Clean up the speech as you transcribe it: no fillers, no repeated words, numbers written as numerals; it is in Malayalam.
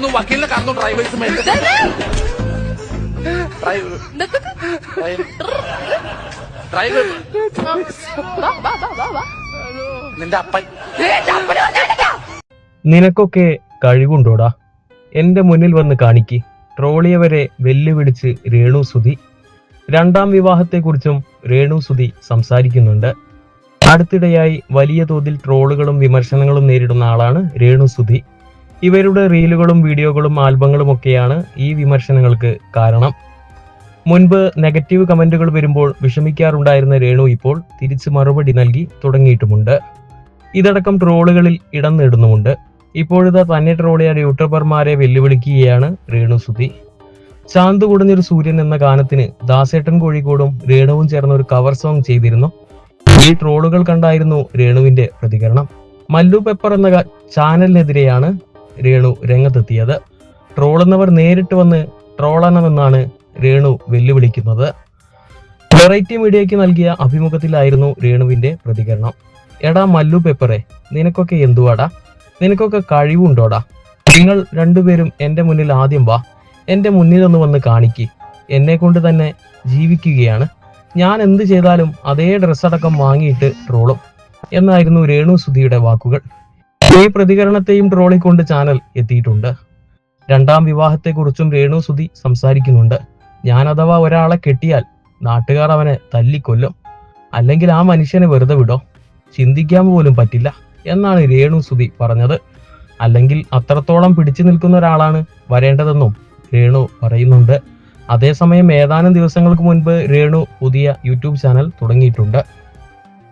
വരുന്നു, വക്കീലിനെ കാണുന്നു, ഡ്രൈവേഴ്സ് നിന്റെ അപ്പൻ. നിനക്കൊക്കെ കഴിവുണ്ടോടാ? എന്റെ മുന്നിൽ വന്ന് കാണിക്ക്. ട്രോളിയവരെ വെല്ലുവിളിച്ച് രേണുസുതി. രണ്ടാം വിവാഹത്തെക്കുറിച്ചും രേണുസുതി സംസാരിക്കുന്നുണ്ട്. അടുത്തിടെയായി വലിയ തോതിൽ ട്രോളുകളും വിമർശനങ്ങളും നേരിടുന്ന ആളാണ് രേണുസുതി. ഇവരുടെ റീലുകളും വീഡിയോകളും ആൽബങ്ങളും ഒക്കെയാണ് ഈ വിമർശനങ്ങൾക്ക് കാരണം. മുൻപ് നെഗറ്റീവ് കമന്റുകൾ വരുമ്പോൾ വിഷമിക്കാറുണ്ടായിരുന്ന രേണു ഇപ്പോൾ തിരിച്ച് മറുപടി നൽകി തുടങ്ങിയിട്ടുമുണ്ട്. ഇതടക്കം ട്രോളുകളിൽ ഇടം നേടുന്നുമുണ്ട്. ഇപ്പോഴിതാ തന്നെ ട്രോളിയ യൂട്യൂബർമാരെ വെല്ലുവിളിക്കുകയാണ് രേണുസുതി. ചാന്ത് കുടഞ്ഞൊരു സൂര്യൻ എന്ന ഗാനത്തിന് ദാസേട്ടൻ കോഴിക്കോടും രേണുവും ചേർന്ന ഒരു കവർ സോങ് ചെയ്തിരുന്നു. ഈ ട്രോളുകൾ കണ്ടായിരുന്നു രേണുവിന്റെ പ്രതികരണം. മല്ലു പെപ്പർ എന്ന ചാനലിനെതിരെയാണ് രേണു രംഗത്തെത്തിയത്. ട്രോളുന്നവർ നേരിട്ട് വന്ന് ട്രോളണമെന്നാണ് രേണു വെല്ലുവിളിക്കുന്നത്. വെറൈറ്റി മീഡിയയ്ക്ക് നൽകിയ അഭിമുഖത്തിലായിരുന്നു രേണുവിന്റെ പ്രതികരണം. എടാ മല്ലു പെപ്പറെ, നിനക്കൊക്കെ എന്തുവാടാ? നിനക്കൊക്കെ കഴിവുണ്ടോടാ? നിങ്ങൾ രണ്ടുപേരും എന്റെ മുന്നിൽ ആദ്യം വാ. എന്റെ മുന്നിലൊന്ന് വന്ന് കാണിക്ക്. എന്നെ കൊണ്ട് തന്നെ ജീവിക്കുകയാണ്. ഞാൻ എന്ത് ചെയ്താലും അതേ ഡ്രസ്സടക്കം വാങ്ങിയിട്ട് ട്രോളും എന്നായിരുന്നു രേണുസുതിയുടെ വാക്കുകൾ. ഈ പ്രതികരണത്തെയും ട്രോളിക്കൊണ്ട് ചാനൽ എത്തിയിട്ടുണ്ട്. രണ്ടാം വിവാഹത്തെക്കുറിച്ചും രേണുസുതി സംസാരിക്കുന്നുണ്ട്. ഞാൻ അഥവാ ഒരാളെ കെട്ടിയാൽ നാട്ടുകാർ അവനെ തല്ലിക്കൊല്ലും, അല്ലെങ്കിൽ ആ മനുഷ്യനെ വെറുതെ വിടോ? ചിന്തിക്കാൻ പോലും പറ്റില്ല എന്നാണ് രേണുസുതി പറഞ്ഞത്. അല്ലെങ്കിൽ അത്രത്തോളം പിടിച്ചു നിൽക്കുന്ന ഒരാളാണ് വരേണ്ടതെന്നും രേണു പറയുന്നുണ്ട്. അതേസമയം ഏതാനും ദിവസങ്ങൾക്ക് മുൻപ് രേണു പുതിയ യൂട്യൂബ് ചാനൽ തുടങ്ങിയിട്ടുണ്ട്.